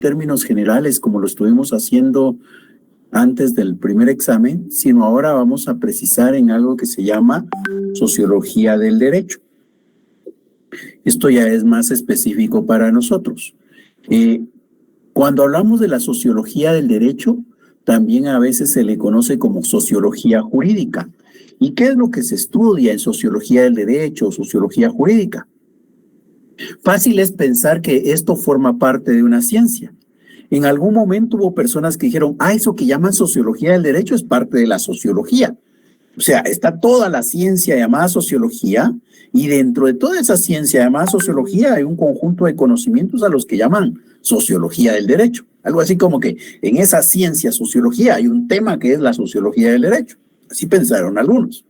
términos generales como lo estuvimos haciendo antes del primer examen, sino ahora vamos a precisar en algo que se llama sociología del derecho. Esto ya es más específico para nosotros. Cuando hablamos de la sociología del derecho, también a veces se le conoce como sociología jurídica. ¿Y qué es lo que se estudia en sociología del derecho o sociología jurídica? Fácil es pensar que esto forma parte de una ciencia. En algún momento hubo personas que dijeron, eso que llaman sociología del derecho es parte de la sociología. O sea, está toda la ciencia llamada sociología y dentro de toda esa ciencia llamada sociología hay un conjunto de conocimientos a los que llaman sociología del derecho. Algo así como que en esa ciencia sociología hay un tema que es la sociología del derecho. Así pensaron algunos.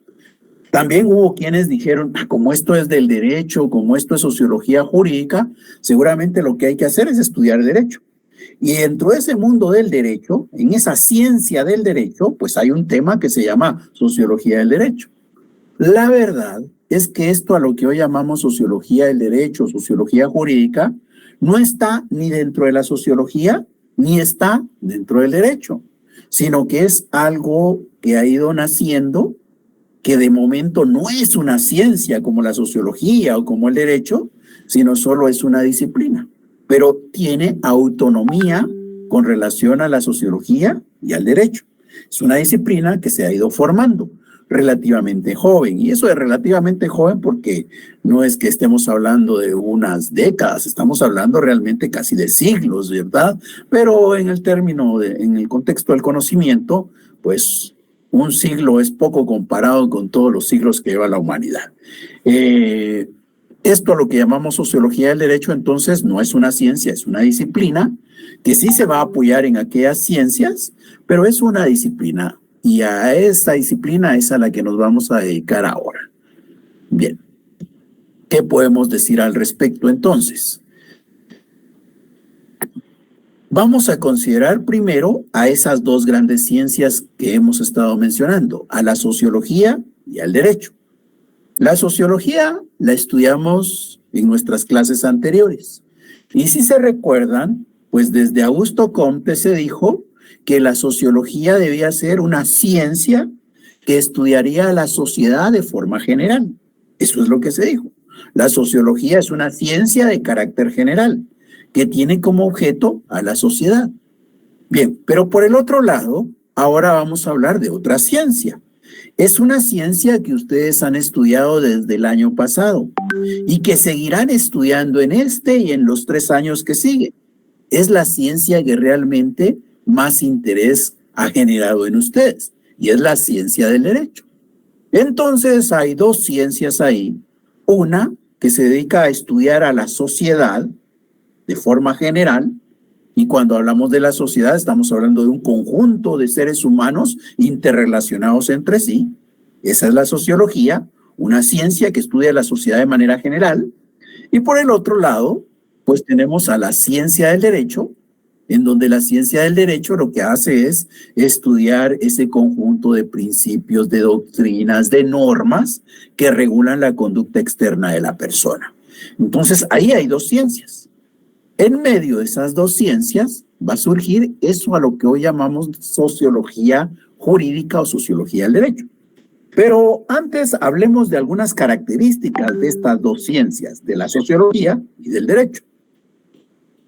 También hubo quienes dijeron, como esto es del derecho, como esto es sociología jurídica, seguramente lo que hay que hacer es estudiar derecho. Y dentro de ese mundo del derecho, en esa ciencia del derecho, pues hay un tema que se llama sociología del derecho. La verdad es que esto a lo que hoy llamamos sociología del derecho, sociología jurídica, no está ni dentro de la sociología, ni está dentro del derecho, sino que es algo que ha ido naciendo, que de momento no es una ciencia como la sociología o como el derecho, sino solo es una disciplina, pero tiene autonomía con relación a la sociología y al derecho. Es una disciplina que se ha ido formando relativamente joven, y eso es relativamente joven porque no es que estemos hablando de unas décadas, estamos hablando realmente casi de siglos, ¿verdad? Pero en el término, en el contexto del conocimiento, pues un siglo es poco comparado con todos los siglos que lleva la humanidad. Esto, lo que llamamos sociología del derecho, entonces no es una ciencia, es una disciplina que sí se va a apoyar en aquellas ciencias, pero es una disciplina y a esta disciplina es a la que nos vamos a dedicar ahora. Bien, ¿qué podemos decir al respecto entonces? Vamos a considerar primero a esas dos grandes ciencias que hemos estado mencionando, a la sociología y al derecho. La sociología la estudiamos en nuestras clases anteriores. Y si se recuerdan, pues desde Augusto Comte se dijo que la sociología debía ser una ciencia que estudiaría a la sociedad de forma general. Eso es lo que se dijo. La sociología es una ciencia de carácter general que tiene como objeto a la sociedad. Bien, pero por el otro lado, ahora vamos a hablar de otra ciencia. Es una ciencia que ustedes han estudiado desde el año pasado y que seguirán estudiando en este y en los 3 años que siguen. Es la ciencia que realmente más interés ha generado en ustedes y es la ciencia del derecho. Entonces hay dos ciencias ahí. Una que se dedica a estudiar a la sociedad de forma general, y cuando hablamos de la sociedad estamos hablando de un conjunto de seres humanos interrelacionados entre sí. Esa es la sociología, una ciencia que estudia la sociedad de manera general. Y por el otro lado, pues tenemos a la ciencia del derecho, en donde la ciencia del derecho lo que hace es estudiar ese conjunto de principios, de doctrinas, de normas que regulan la conducta externa de la persona. Entonces, ahí hay dos ciencias. En medio de esas dos ciencias va a surgir eso a lo que hoy llamamos sociología jurídica o sociología del derecho. Pero antes hablemos de algunas características de estas dos ciencias, de la sociología y del derecho.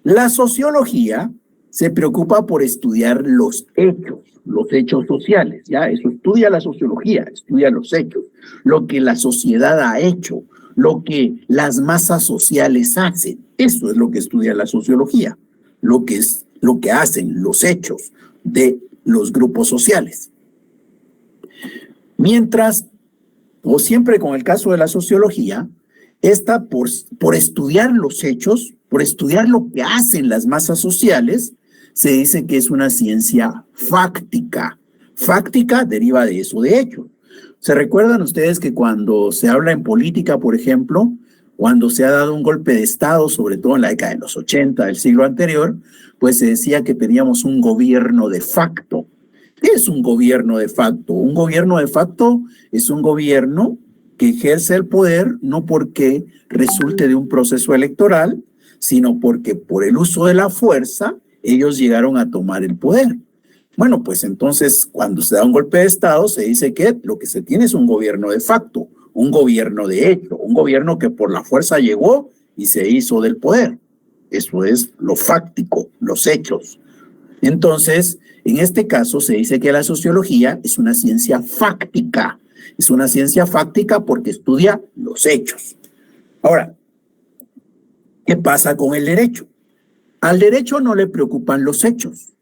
La sociología se preocupa por estudiar los hechos sociales, ¿ya? Eso estudia la sociología, estudia los hechos, lo que la sociedad ha hecho, lo que las masas sociales hacen. Eso es lo que estudia la sociología, lo que hacen los hechos de los grupos sociales. Mientras, o siempre con el caso de la sociología, esta por estudiar los hechos, por estudiar lo que hacen las masas sociales, se dice que es una ciencia fáctica. Fáctica deriva de eso, de hecho. ¿Se recuerdan ustedes que cuando se habla en política, por ejemplo, cuando se ha dado un golpe de Estado, sobre todo en la década de los 80 del siglo anterior, pues se decía que teníamos un gobierno de facto? ¿Qué es un gobierno de facto? Un gobierno de facto es un gobierno que ejerce el poder no porque resulte de un proceso electoral, sino porque por el uso de la fuerza ellos llegaron a tomar el poder. Bueno, pues entonces cuando se da un golpe de Estado se dice que lo que se tiene es un gobierno de facto, un gobierno de hecho, un gobierno que por la fuerza llegó y se hizo del poder. Eso es lo fáctico, los hechos. Entonces, en este caso se dice que la sociología es una ciencia fáctica. Es una ciencia fáctica porque estudia los hechos. Ahora, ¿qué pasa con el derecho? Al derecho no le preocupan los hechos.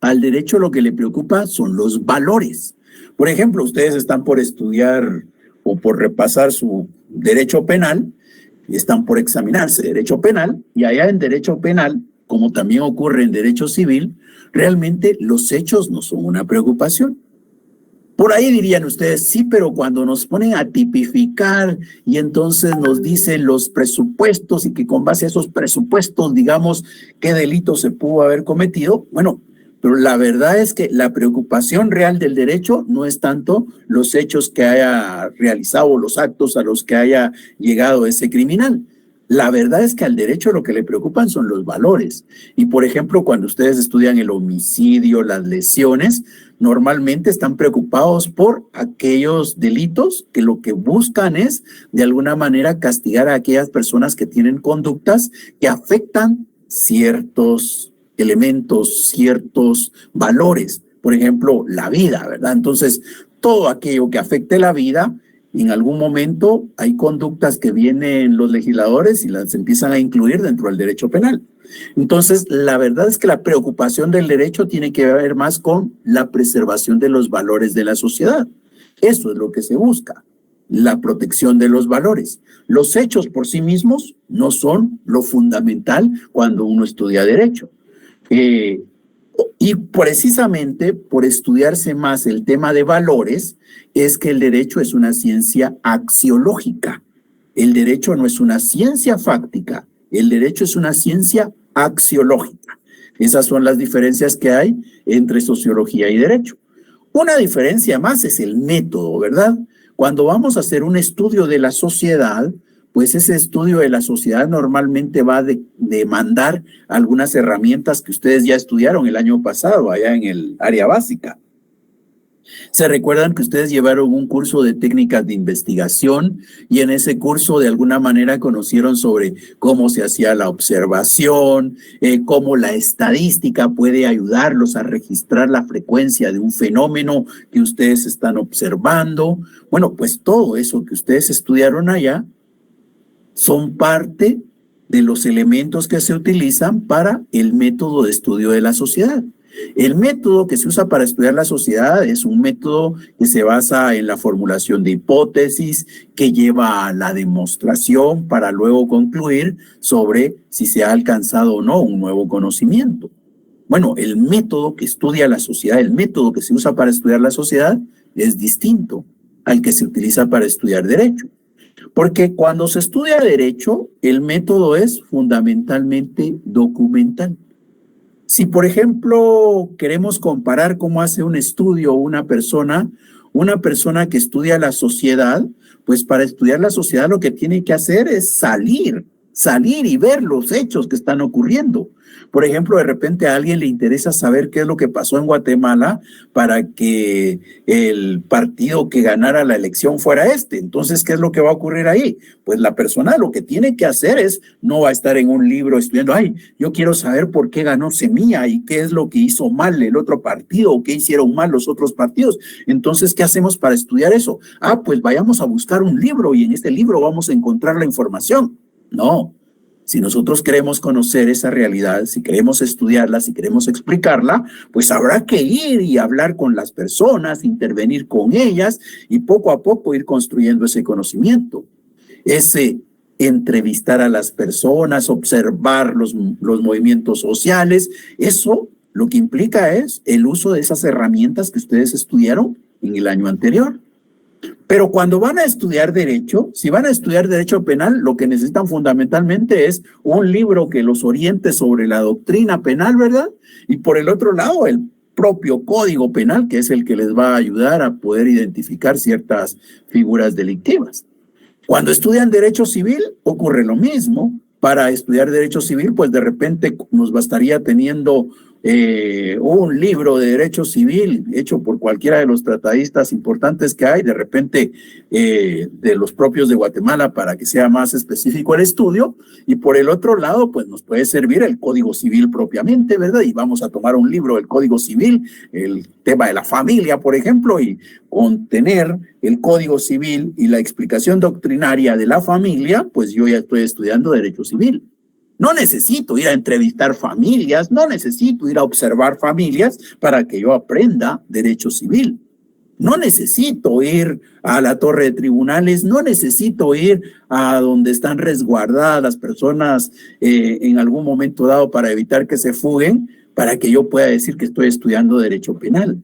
Al derecho lo que le preocupa son los valores. Por ejemplo, ustedes están por estudiar o por repasar su derecho penal y están por examinarse derecho penal, y allá en derecho penal, como también ocurre en derecho civil, realmente los hechos no son una preocupación. Por ahí dirían ustedes, sí, pero cuando nos ponen a tipificar y entonces nos dicen los presupuestos y que con base a esos presupuestos digamos qué delito se pudo haber cometido, bueno, pero la verdad es que la preocupación real del derecho no es tanto los hechos que haya realizado, los actos a los que haya llegado ese criminal. La verdad es que al derecho lo que le preocupan son los valores. Y por ejemplo, cuando ustedes estudian el homicidio, las lesiones, normalmente están preocupados por aquellos delitos que lo que buscan es de alguna manera castigar a aquellas personas que tienen conductas que afectan ciertos elementos, ciertos valores, por ejemplo, la vida, ¿verdad? Entonces, todo aquello que afecte la vida, en algún momento hay conductas que vienen los legisladores y las empiezan a incluir dentro del derecho penal. Entonces, la verdad es que la preocupación del derecho tiene que ver más con la preservación de los valores de la sociedad. Eso es lo que se busca, la protección de los valores. Los hechos por sí mismos no son lo fundamental cuando uno estudia derecho. Y precisamente por estudiarse más el tema de valores es que el derecho es una ciencia axiológica. El derecho no es una ciencia fáctica, el derecho es una ciencia axiológica. Esas son las diferencias que hay entre sociología y derecho. Una diferencia más es el método, ¿verdad? Cuando vamos a hacer un estudio de la sociedad, pues ese estudio de la sociedad normalmente va a demandar algunas herramientas que ustedes ya estudiaron el año pasado, allá en el área básica. Se recuerdan que ustedes llevaron un curso de técnicas de investigación y en ese curso de alguna manera conocieron sobre cómo se hacía la observación, cómo la estadística puede ayudarlos a registrar la frecuencia de un fenómeno que ustedes están observando. Bueno, pues todo eso que ustedes estudiaron allá son parte de los elementos que se utilizan para el método de estudio de la sociedad. El método que se usa para estudiar la sociedad es un método que se basa en la formulación de hipótesis, que lleva a la demostración para luego concluir sobre si se ha alcanzado o no un nuevo conocimiento. Bueno, el método que estudia la sociedad, el método que se usa para estudiar la sociedad es distinto al que se utiliza para estudiar derecho. Porque cuando se estudia derecho, el método es fundamentalmente documental. Si, por ejemplo, queremos comparar cómo hace un estudio una persona que estudia la sociedad, pues para estudiar la sociedad lo que tiene que hacer es salir y ver los hechos que están ocurriendo. Por ejemplo, de repente a alguien le interesa saber qué es lo que pasó en Guatemala para que el partido que ganara la elección fuera este. Entonces, ¿qué es lo que va a ocurrir ahí? Pues la persona lo que tiene que hacer es, no va a estar en un libro estudiando, ay, yo quiero saber por qué ganó Semilla y qué es lo que hizo mal el otro partido o qué hicieron mal los otros partidos. Entonces, ¿qué hacemos para estudiar eso? Ah, pues vayamos a buscar un libro y en este libro vamos a encontrar la información. No. Si nosotros queremos conocer esa realidad, si queremos estudiarla, si queremos explicarla, pues habrá que ir y hablar con las personas, intervenir con ellas y poco a poco ir construyendo ese conocimiento. Ese entrevistar a las personas, observar los movimientos sociales, eso lo que implica es el uso de esas herramientas que ustedes estudiaron en el año anterior. Pero cuando van a estudiar derecho, si van a estudiar derecho penal, lo que necesitan fundamentalmente es un libro que los oriente sobre la doctrina penal, ¿verdad? Y por el otro lado, el propio código penal, que es el que les va a ayudar a poder identificar ciertas figuras delictivas. Cuando estudian derecho civil, ocurre lo mismo. Para estudiar derecho civil, pues de repente nos bastaría teniendo un libro de derecho civil hecho por cualquiera de los tratadistas importantes que hay, de repente de los propios de Guatemala, para que sea más específico el estudio. Y por el otro lado, pues nos puede servir el Código Civil propiamente, ¿verdad? Y vamos a tomar un libro del Código Civil, el tema de la familia, por ejemplo, y contener el Código Civil y la explicación doctrinaria de la familia, pues yo ya estoy estudiando derecho civil. No necesito ir a entrevistar familias, no necesito ir a observar familias para que yo aprenda derecho civil. No necesito ir a la torre de tribunales, no necesito ir a donde están resguardadas las personas en algún momento dado para evitar que se fuguen, para que yo pueda decir que estoy estudiando derecho penal.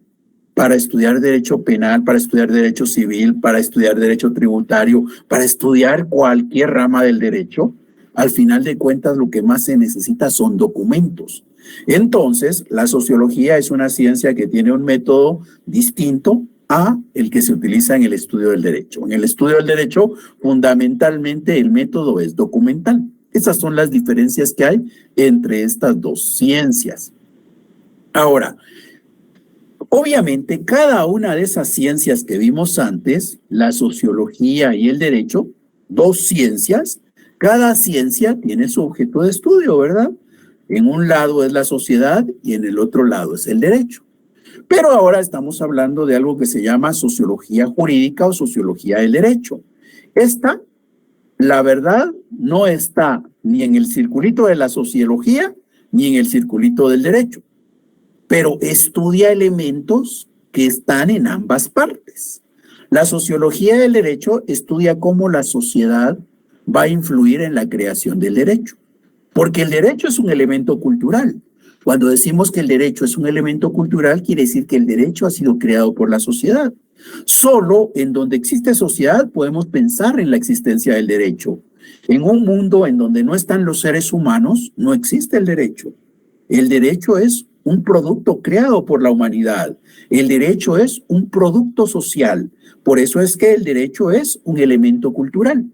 Para estudiar derecho penal, para estudiar derecho civil, para estudiar derecho tributario, para estudiar cualquier rama del derecho, al final de cuentas lo que más se necesita son documentos. Entonces, la sociología es una ciencia que tiene un método distinto a el que se utiliza en el estudio del derecho. En el estudio del derecho, fundamentalmente el método es documental. Esas son las diferencias que hay entre estas dos ciencias. Ahora, obviamente, cada una de esas ciencias que vimos antes, la sociología y el derecho, dos ciencias, cada ciencia tiene su objeto de estudio, ¿verdad? En un lado es la sociedad y en el otro lado es el derecho. Pero ahora estamos hablando de algo que se llama sociología jurídica o sociología del derecho. Esta, la verdad, no está ni en el circulito de la sociología ni en el circulito del derecho, pero estudia elementos que están en ambas partes. La sociología del derecho estudia cómo la sociedad va a influir en la creación del derecho, porque el derecho es un elemento cultural. Cuando decimos que el derecho es un elemento cultural, quiere decir que el derecho ha sido creado por la sociedad. Solo en donde existe sociedad podemos pensar en la existencia del derecho. En un mundo en donde no están los seres humanos, no existe el derecho. El derecho es un producto creado por la humanidad. El derecho es un producto social. Por eso es que el derecho es un elemento cultural.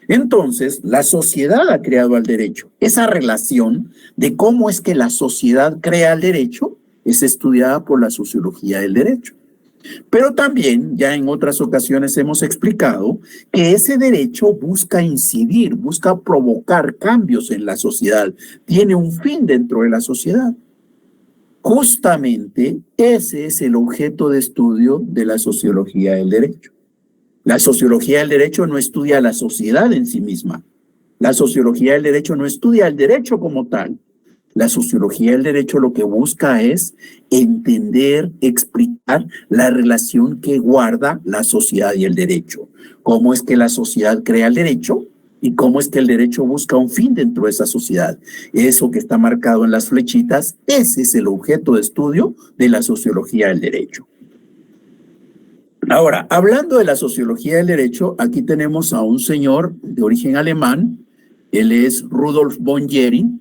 Entonces, la sociedad ha creado al derecho. Esa relación de cómo es que la sociedad crea el derecho es estudiada por la sociología del derecho. Pero también, ya en otras ocasiones hemos explicado que ese derecho busca incidir, busca provocar cambios en la sociedad, tiene un fin dentro de la sociedad. Justamente ese es el objeto de estudio de la sociología del derecho. La sociología del derecho no estudia la sociedad en sí misma. La sociología del derecho no estudia el derecho como tal. La sociología del derecho lo que busca es entender, explicar la relación que guarda la sociedad y el derecho. Cómo es que la sociedad crea el derecho y cómo es que el derecho busca un fin dentro de esa sociedad. Eso que está marcado en las flechitas, ese es el objeto de estudio de la sociología del derecho. Ahora, hablando de la sociología del derecho, aquí tenemos a un señor de origen alemán. Él es Rudolf von Jhering.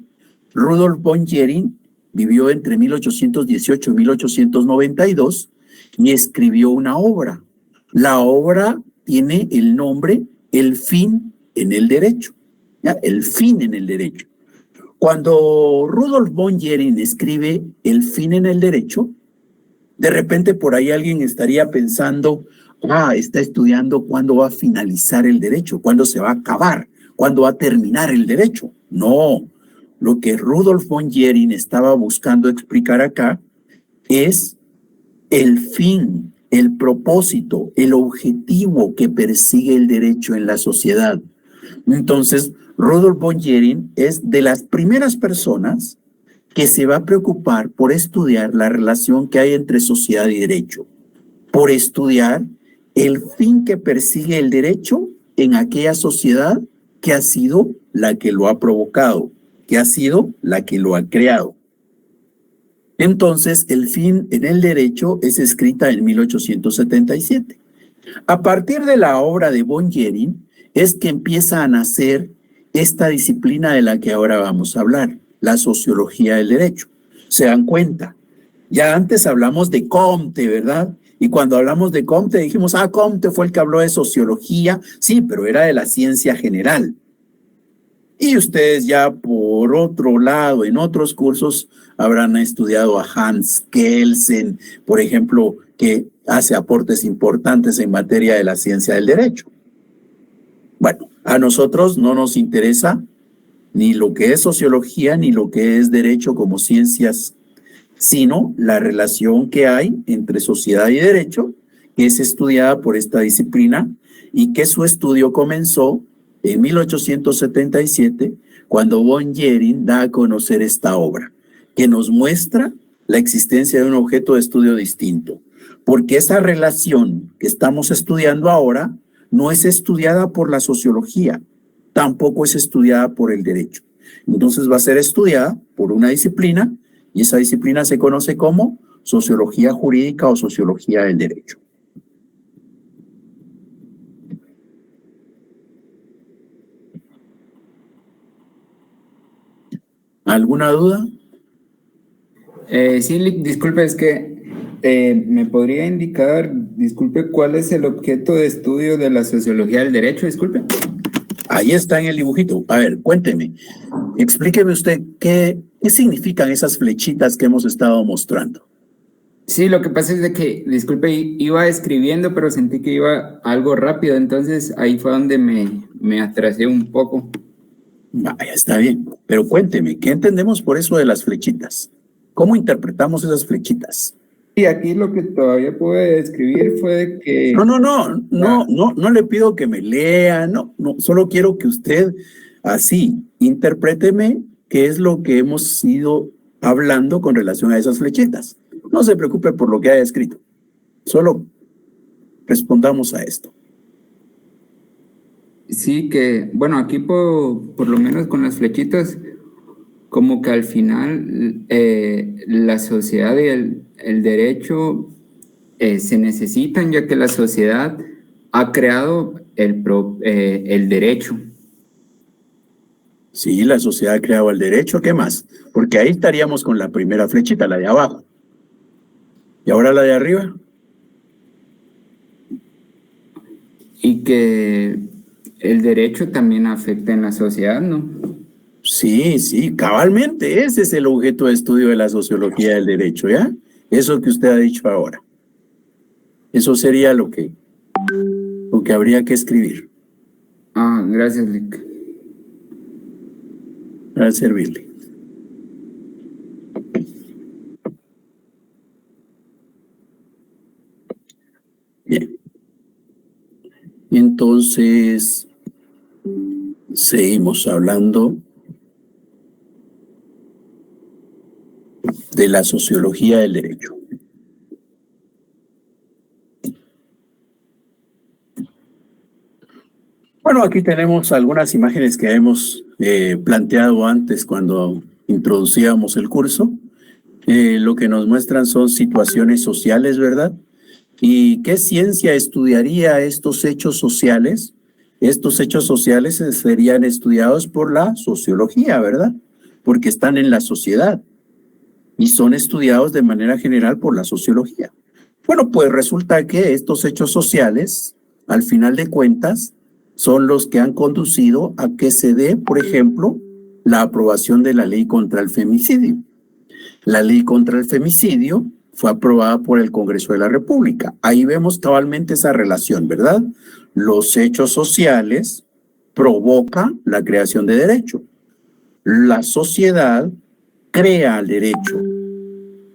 Rudolf von Jhering vivió entre 1818 y 1892 y escribió una obra. La obra tiene el nombre El fin en el derecho. ¿Ya? El fin en el derecho. Cuando Rudolf von Jhering escribe El fin en el derecho, de repente por ahí alguien estaría pensando, está estudiando cuándo va a finalizar el derecho, cuándo se va a acabar, cuándo va a terminar el derecho. No, lo que Rudolf von Jhering estaba buscando explicar acá es el fin, el propósito, el objetivo que persigue el derecho en la sociedad. Entonces, Rudolf von Jhering es de las primeras personas que se va a preocupar por estudiar la relación que hay entre sociedad y derecho, por estudiar el fin que persigue el derecho en aquella sociedad que ha sido la que lo ha provocado, que ha sido la que lo ha creado. Entonces, El fin en el derecho es escrita en 1877. A partir de la obra de von Jhering es que empieza a nacer esta disciplina de la que ahora vamos a hablar, la sociología del derecho. ¿Se dan cuenta? Ya antes hablamos de Comte, ¿verdad? Y cuando hablamos de Comte dijimos, Comte fue el que habló de sociología. Sí, pero era de la ciencia general. Y ustedes ya por otro lado, en otros cursos, habrán estudiado a Hans Kelsen, por ejemplo, que hace aportes importantes en materia de la ciencia del derecho. Bueno, a nosotros no nos interesa ni lo que es sociología ni lo que es derecho como ciencias, sino la relación que hay entre sociedad y derecho, que es estudiada por esta disciplina y que su estudio comenzó en 1877, cuando von Jering da a conocer esta obra, que nos muestra la existencia de un objeto de estudio distinto, porque esa relación que estamos estudiando ahora no es estudiada por la sociología, tampoco es estudiada por el derecho. Entonces va a ser estudiada por una disciplina y esa disciplina se conoce como sociología jurídica o sociología del derecho. ¿Alguna duda? Sí, disculpe, es que me podría indicar, disculpe, ¿cuál es el objeto de estudio de la sociología del derecho? Disculpe. Ahí está en el dibujito. A ver, cuénteme, explíqueme usted qué significan esas flechitas que hemos estado mostrando. Sí, lo que pasa es de que, disculpe, iba escribiendo, pero sentí que iba algo rápido, entonces ahí fue donde me atrasé un poco. Vaya, está bien, pero cuénteme, ¿qué entendemos por eso de las flechitas? ¿Cómo interpretamos esas flechitas? Y aquí lo que todavía pude escribir fue de que... No le pido que me lea, no, solo quiero que usted así, interpréteme qué es lo que hemos ido hablando con relación a esas flechitas. No se preocupe por lo que haya escrito, solo respondamos a esto. Sí, que, bueno, aquí por lo menos con las flechitas, como que al final la sociedad y el derecho se necesitan, ya que la sociedad ha creado el derecho. Sí, la sociedad ha creado el derecho, ¿qué más? Porque ahí estaríamos con la primera flechita, la de abajo. ¿Y ahora la de arriba? Y que el derecho también afecta en la sociedad, ¿no? Sí, cabalmente, ese es el objeto de estudio de la sociología del derecho, ¿ya? Eso que usted ha dicho ahora. Eso sería lo que habría que escribir. Ah, gracias, Rick. Para servirle. Bien. Entonces, seguimos hablando de la sociología del derecho. Bueno, aquí tenemos algunas imágenes que hemos planteado antes cuando introducíamos el curso. Lo que nos muestran son situaciones sociales, ¿verdad? ¿Y qué ciencia estudiaría estos hechos sociales? Estos hechos sociales serían estudiados por la sociología, ¿verdad? Porque están en la sociedad y son estudiados de manera general por la sociología. Bueno, pues resulta que estos hechos sociales, al final de cuentas, son los que han conducido a que se dé, por ejemplo, la aprobación de la ley contra el femicidio. La ley contra el femicidio fue aprobada por el Congreso de la República. Ahí vemos cabalmente esa relación, ¿verdad? Los hechos sociales provocan la creación de derecho. La sociedad crea el derecho.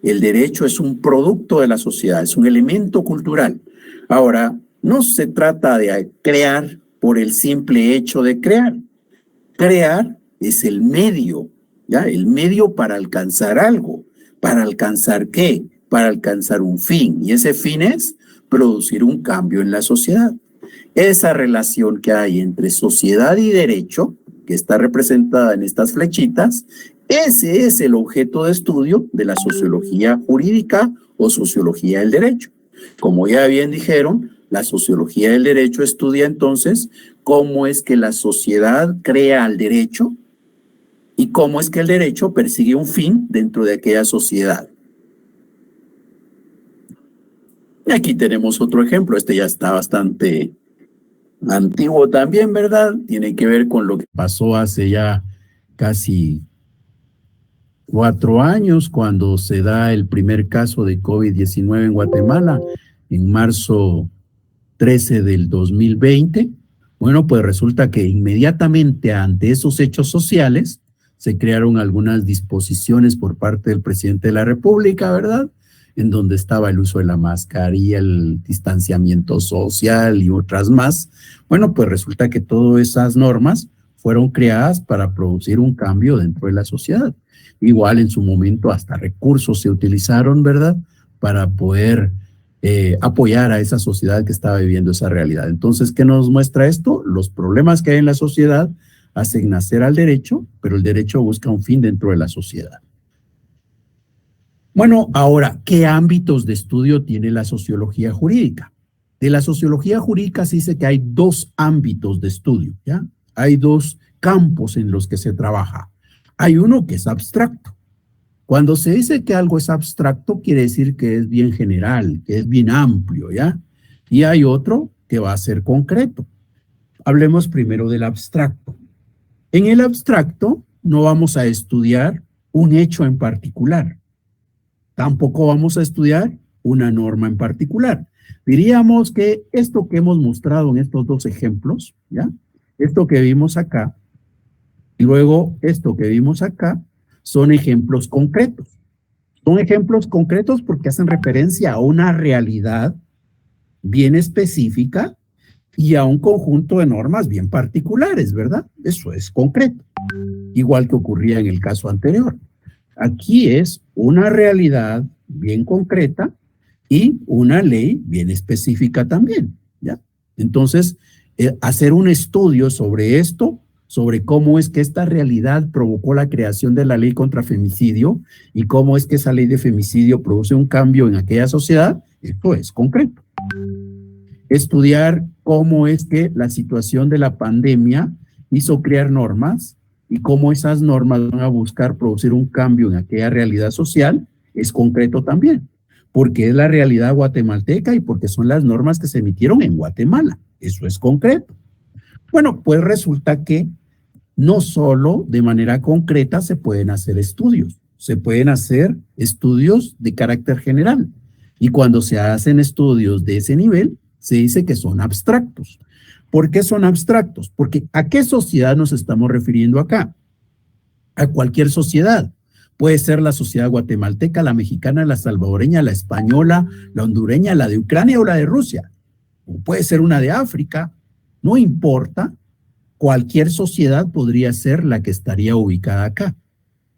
El derecho es un producto de la sociedad, es un elemento cultural. Ahora, no se trata de crear por el simple hecho de crear. Crear es el medio, ¿ya? El medio para alcanzar algo. ¿Para alcanzar qué? Para alcanzar un fin. Y ese fin es producir un cambio en la sociedad. Esa relación que hay entre sociedad y derecho, que está representada en estas flechitas, ese es el objeto de estudio de la sociología jurídica o sociología del derecho. Como ya bien dijeron, la sociología del derecho estudia entonces cómo es que la sociedad crea el derecho y cómo es que el derecho persigue un fin dentro de aquella sociedad. Y aquí tenemos otro ejemplo, este ya está bastante antiguo también, ¿verdad? Tiene que ver con lo que pasó hace ya casi 4 años, cuando se da el primer caso de COVID-19 en Guatemala, en marzo 13 del 2020. Bueno, pues resulta que inmediatamente ante esos hechos sociales se crearon algunas disposiciones por parte del presidente de la República, ¿verdad? En donde estaba el uso de la mascarilla, el distanciamiento social y otras más. Bueno, pues resulta que todas esas normas fueron creadas para producir un cambio dentro de la sociedad. Igual en su momento hasta recursos se utilizaron, ¿verdad? Para poder apoyar a esa sociedad que estaba viviendo esa realidad. Entonces, ¿qué nos muestra esto? Los problemas que hay en la sociedad hacen nacer al derecho, pero el derecho busca un fin dentro de la sociedad. Bueno, ahora, ¿qué ámbitos de estudio tiene la sociología jurídica? De la sociología jurídica se dice que hay 2 ámbitos de estudio, ¿ya? Hay 2 campos en los que se trabaja. Hay uno que es abstracto. Cuando se dice que algo es abstracto, quiere decir que es bien general, que es bien amplio, ¿ya? Y hay otro que va a ser concreto. Hablemos primero del abstracto. En el abstracto no vamos a estudiar un hecho en particular. Tampoco vamos a estudiar una norma en particular. Diríamos que esto que hemos mostrado en estos 2 ejemplos, ¿ya? Esto que vimos acá, y luego esto que vimos acá, son ejemplos concretos. Son ejemplos concretos porque hacen referencia a una realidad bien específica y a un conjunto de normas bien particulares, ¿verdad? Eso es concreto. Igual que ocurría en el caso anterior. Aquí es una realidad bien concreta y una ley bien específica también, ¿ya? Entonces, hacer un estudio sobre esto, sobre cómo es que esta realidad provocó la creación de la ley contra femicidio y cómo es que esa ley de femicidio produce un cambio en aquella sociedad, esto es concreto. Estudiar cómo es que la situación de la pandemia hizo crear normas y cómo esas normas van a buscar producir un cambio en aquella realidad social, es concreto también, porque es la realidad guatemalteca y porque son las normas que se emitieron en Guatemala. Eso es concreto. Bueno, pues resulta que no solo de manera concreta se pueden hacer estudios, se pueden hacer estudios de carácter general. Y cuando se hacen estudios de ese nivel, se dice que son abstractos. ¿Por qué son abstractos? Porque ¿a qué sociedad nos estamos refiriendo acá? A cualquier sociedad. Puede ser la sociedad guatemalteca, la mexicana, la salvadoreña, la española, la hondureña, la de Ucrania o la de Rusia. O puede ser una de África. No importa, cualquier sociedad podría ser la que estaría ubicada acá.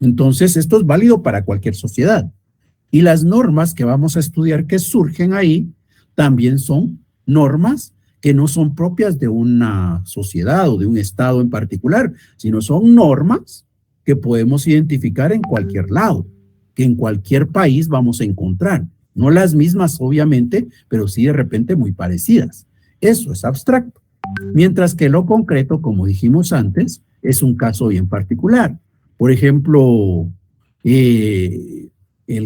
Entonces, esto es válido para cualquier sociedad. Y las normas que vamos a estudiar que surgen ahí también son normas que no son propias de una sociedad o de un estado en particular, sino son normas que podemos identificar en cualquier lado, que en cualquier país vamos a encontrar. No las mismas, obviamente, pero sí de repente muy parecidas. Eso es abstracto. Mientras que lo concreto, como dijimos antes, es un caso bien particular. Por ejemplo, el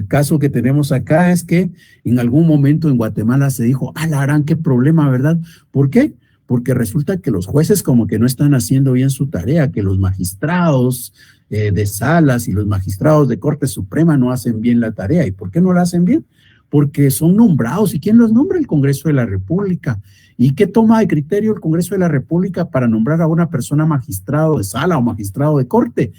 caso que tenemos acá es que en algún momento en Guatemala se dijo, la gran qué problema, ¿verdad? ¿Por qué? Porque resulta que los jueces como que no están haciendo bien su tarea, que los magistrados de salas y los magistrados de Corte Suprema no hacen bien la tarea. ¿Y por qué no la hacen bien? Porque son nombrados. ¿Y quién los nombra? El Congreso de la República. ¿Y qué toma de criterio el Congreso de la República para nombrar a una persona magistrado de sala o magistrado de corte?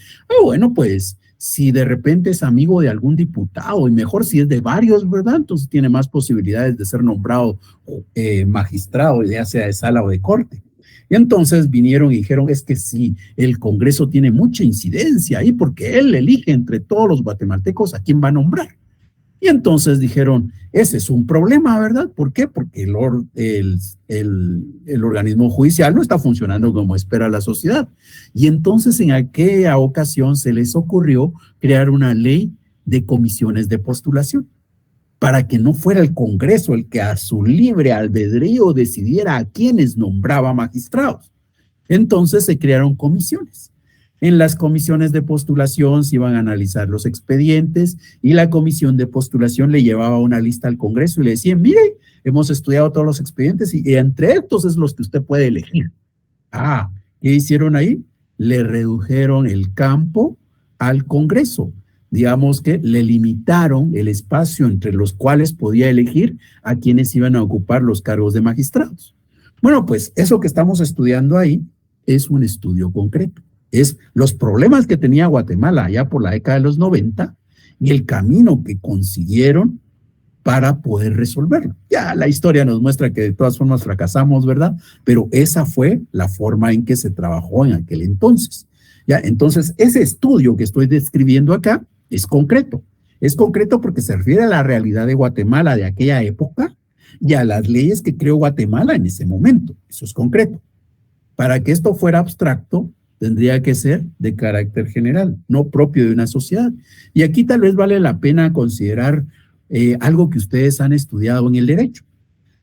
Bueno, pues si de repente es amigo de algún diputado, y mejor si es de varios, ¿verdad? Entonces tiene más posibilidades de ser nombrado magistrado, ya sea de sala o de corte. Y entonces vinieron y dijeron, es que sí, el Congreso tiene mucha incidencia ahí porque él elige entre todos los guatemaltecos a quién va a nombrar. Y entonces dijeron, ese es un problema, ¿verdad? ¿Por qué? Porque el organismo judicial no está funcionando como espera la sociedad. Y entonces en aquella ocasión se les ocurrió crear una ley de comisiones de postulación para que no fuera el Congreso el que a su libre albedrío decidiera a quiénes nombraba magistrados. Entonces se crearon comisiones. En las comisiones de postulación se iban a analizar los expedientes y la comisión de postulación le llevaba una lista al Congreso y le decían, mire, hemos estudiado todos los expedientes y entre estos es los que usted puede elegir. Ah, ¿qué hicieron ahí? Le redujeron el campo al Congreso. Digamos que le limitaron el espacio entre los cuales podía elegir a quienes iban a ocupar los cargos de magistrados. Bueno, pues eso que estamos estudiando ahí es un estudio concreto. Es los problemas que tenía Guatemala allá por la década de los 90 y el camino que consiguieron para poder resolverlo. Ya la historia nos muestra que de todas formas fracasamos, ¿verdad? Pero esa fue la forma en que se trabajó en aquel entonces. Ya, entonces, ese estudio que estoy describiendo acá es concreto. Es concreto porque se refiere a la realidad de Guatemala de aquella época y a las leyes que creó Guatemala en ese momento. Eso es concreto. Para que esto fuera abstracto, tendría que ser de carácter general, no propio de una sociedad. Y aquí tal vez vale la pena considerar algo que ustedes han estudiado en el derecho.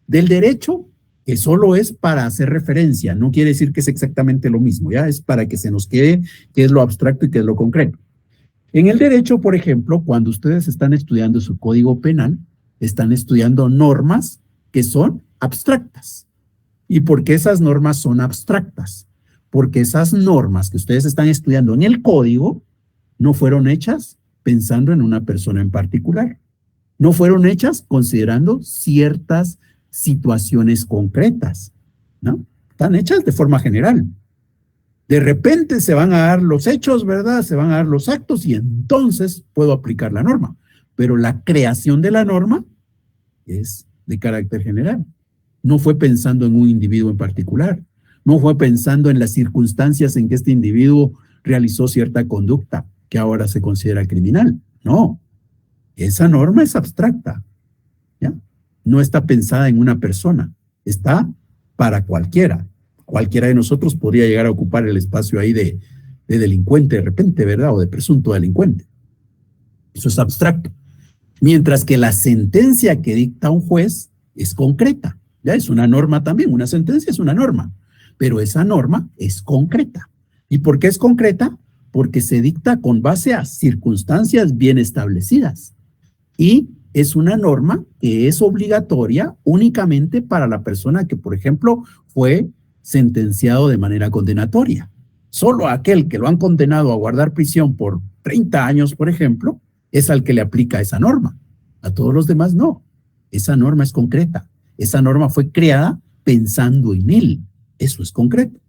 Del derecho, que solo es para hacer referencia, no quiere decir que es exactamente lo mismo, ya es para que se nos quede qué es lo abstracto y qué es lo concreto. En el derecho, por ejemplo, cuando ustedes están estudiando su código penal, están estudiando normas que son abstractas. ¿Y por qué esas normas son abstractas? Porque esas normas que ustedes están estudiando en el código no fueron hechas pensando en una persona en particular. No fueron hechas considerando ciertas situaciones concretas, ¿no? Están hechas de forma general. De repente se van a dar los hechos, ¿verdad? Se van a dar los actos y entonces puedo aplicar la norma. Pero la creación de la norma es de carácter general. No fue pensando en un individuo en particular. No fue pensando en las circunstancias en que este individuo realizó cierta conducta que ahora se considera criminal. No, esa norma es abstracta, ¿ya? No está pensada en una persona, está para cualquiera. Cualquiera de nosotros podría llegar a ocupar el espacio ahí de delincuente de repente, ¿verdad? O de presunto delincuente. Eso es abstracto. Mientras que la sentencia que dicta un juez es concreta, ¿ya? Es una norma también, una sentencia es una norma. Pero esa norma es concreta. ¿Y por qué es concreta? Porque se dicta con base a circunstancias bien establecidas. Y es una norma que es obligatoria únicamente para la persona que, por ejemplo, fue sentenciado de manera condenatoria. Solo aquel que lo han condenado a guardar prisión por 30 años, por ejemplo, es al que le aplica esa norma. A todos los demás no. Esa norma es concreta. Esa norma fue creada pensando en él. Eso es concreto.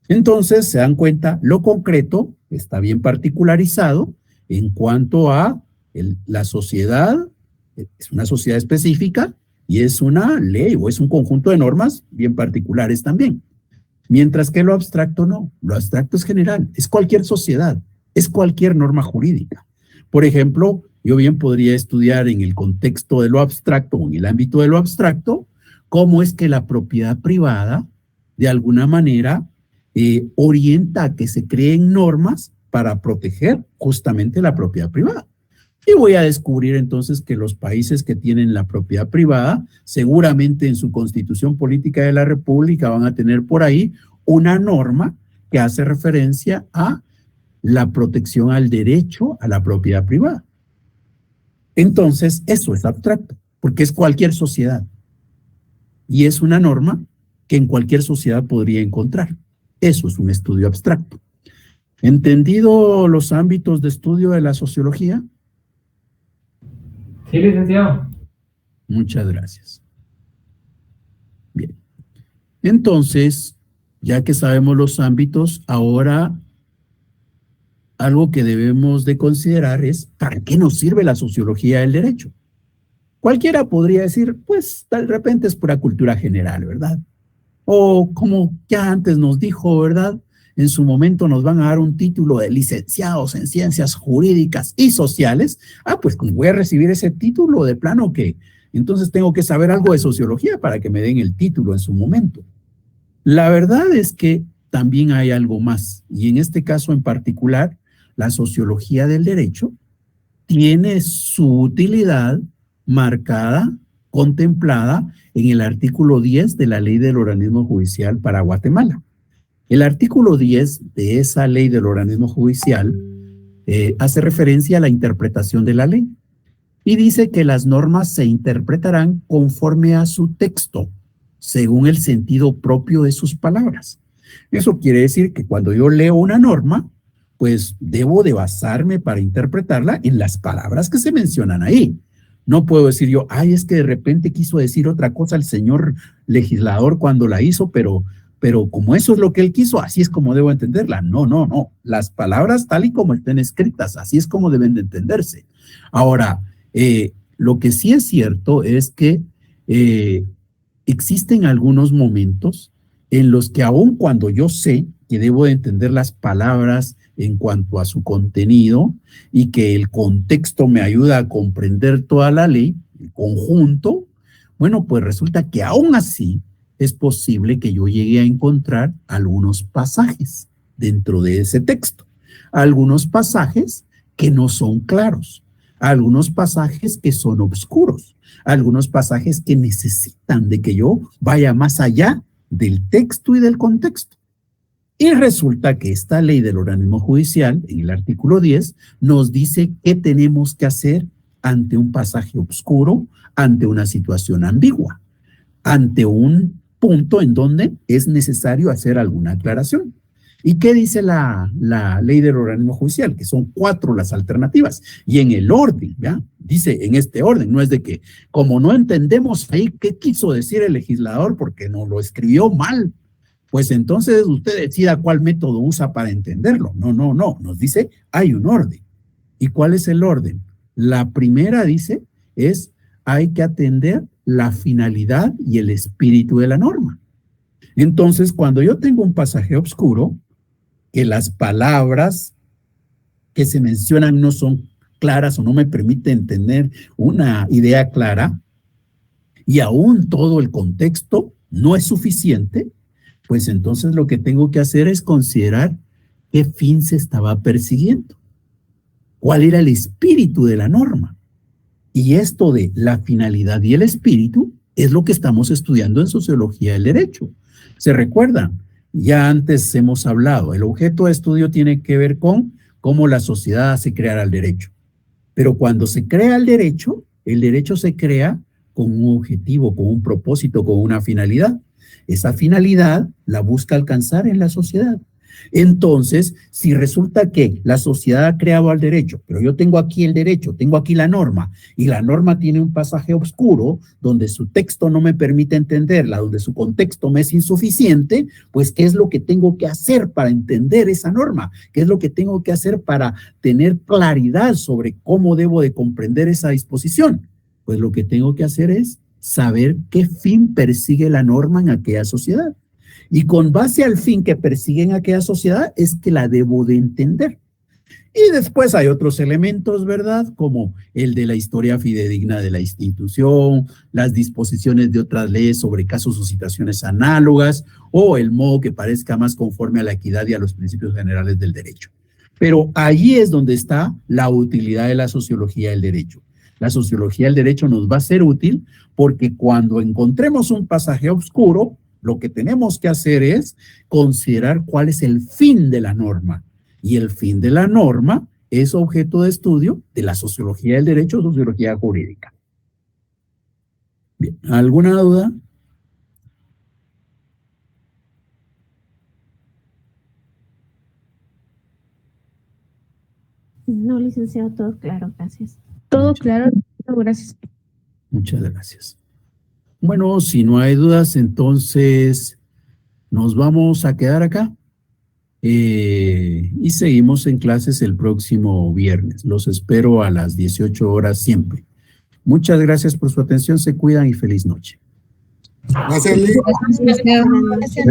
Entonces, se dan cuenta, lo concreto está bien particularizado en cuanto a la sociedad, es una sociedad específica y es una ley o es un conjunto de normas bien particulares también. Mientras que lo abstracto no, lo abstracto es general, es cualquier sociedad, es cualquier norma jurídica. Por ejemplo, yo bien podría estudiar en el contexto de lo abstracto o en el ámbito de lo abstracto, cómo es que la propiedad privada de alguna manera orienta a que se creen normas para proteger justamente la propiedad privada. Y voy a descubrir entonces que los países que tienen la propiedad privada, seguramente en su constitución política de la República van a tener por ahí una norma que hace referencia a la protección al derecho a la propiedad privada. Entonces, eso es abstracto, porque es cualquier sociedad. Y es una norma que en cualquier sociedad podría encontrar. Eso es un estudio abstracto. ¿Entendido los ámbitos de estudio de la sociología? Sí, licenciado. Muchas gracias. Bien. Entonces, ya que sabemos los ámbitos, ahora algo que debemos de considerar es ¿para qué nos sirve la sociología del derecho? Cualquiera podría decir, pues, de repente es pura cultura general, ¿verdad? O como ya antes nos dijo, ¿verdad? En su momento nos van a dar un título de licenciados en ciencias jurídicas y sociales. Ah, pues como voy a recibir ese título de plano que entonces tengo que saber algo de sociología para que me den el título en su momento. La verdad es que también hay algo más. Y en este caso en particular, la sociología del derecho tiene su utilidad marcada, contemplada en el artículo 10 de la Ley del Organismo Judicial para Guatemala. El artículo 10 de esa ley del organismo judicial hace referencia a la interpretación de la ley y dice que las normas se interpretarán conforme a su texto, según el sentido propio de sus palabras. Eso quiere decir que cuando yo leo una norma, pues debo de basarme para interpretarla en las palabras que se mencionan ahí. No puedo decir yo, ay, es que de repente quiso decir otra cosa el señor legislador cuando la hizo, pero como eso es lo que él quiso, así es como debo entenderla. No, no, no. Las palabras tal y como estén escritas, así es como deben de entenderse. Ahora, lo que sí es cierto es que existen algunos momentos en los que aun cuando yo sé que debo de entender las palabras en cuanto a su contenido y que el contexto me ayuda a comprender toda la ley, el conjunto, bueno, pues resulta que aún así es posible que yo llegue a encontrar algunos pasajes dentro de ese texto, algunos pasajes que no son claros, algunos pasajes que son oscuros, algunos pasajes que necesitan de que yo vaya más allá del texto y del contexto. Y resulta que esta ley del organismo judicial, en el artículo 10, nos dice qué tenemos que hacer ante un pasaje oscuro, ante una situación ambigua, ante un punto en donde es necesario hacer alguna aclaración. ¿Y qué dice la ley del organismo judicial? Que son 4 las alternativas. Y en el orden, ¿ya? Dice en este orden, no es de que como no entendemos ahí qué quiso decir el legislador porque nos lo escribió mal, pues entonces usted decida cuál método usa para entenderlo. No, no, no. Nos dice, hay un orden. ¿Y cuál es el orden? La primera, dice, es hay que atender la finalidad y el espíritu de la norma. Entonces, cuando yo tengo un pasaje oscuro, que las palabras que se mencionan no son claras o no me permiten tener una idea clara, y aún todo el contexto no es suficiente, pues entonces lo que tengo que hacer es considerar qué fin se estaba persiguiendo, cuál era el espíritu de la norma. Y esto de la finalidad y el espíritu es lo que estamos estudiando en sociología del derecho. ¿Se recuerdan? Ya antes hemos hablado, el objeto de estudio tiene que ver con cómo la sociedad hace crear al derecho. Pero cuando se crea el derecho se crea con un objetivo, con un propósito, con una finalidad. Esa finalidad la busca alcanzar en la sociedad. Entonces, si resulta que la sociedad ha creado al derecho, pero yo tengo aquí el derecho, tengo aquí la norma, y la norma tiene un pasaje oscuro donde su texto no me permite entenderla, donde su contexto me es insuficiente, pues ¿qué es lo que tengo que hacer para entender esa norma? ¿Qué es lo que tengo que hacer para tener claridad sobre cómo debo de comprender esa disposición? Pues lo que tengo que hacer es saber qué fin persigue la norma en aquella sociedad. Y con base al fin que persigue en aquella sociedad es que la debo de entender. Y después hay otros elementos, ¿verdad? Como el de la historia fidedigna de la institución, las disposiciones de otras leyes sobre casos o situaciones análogas, o el modo que parezca más conforme a la equidad y a los principios generales del derecho. Pero allí es donde está la utilidad de la sociología del derecho. La sociología del derecho nos va a ser útil porque cuando encontremos un pasaje oscuro, lo que tenemos que hacer es considerar cuál es el fin de la norma. Y el fin de la norma es objeto de estudio de la sociología del derecho, sociología jurídica. Bien, ¿alguna duda? No, licenciado, todo claro, gracias. Todo claro, gracias. Muchas gracias. Bueno, si no hay dudas, entonces nos vamos a quedar acá y seguimos en clases el próximo viernes. Los espero a las 18 horas siempre. Muchas gracias por su atención, se cuidan y feliz noche. Gracias, Lee. Gracias.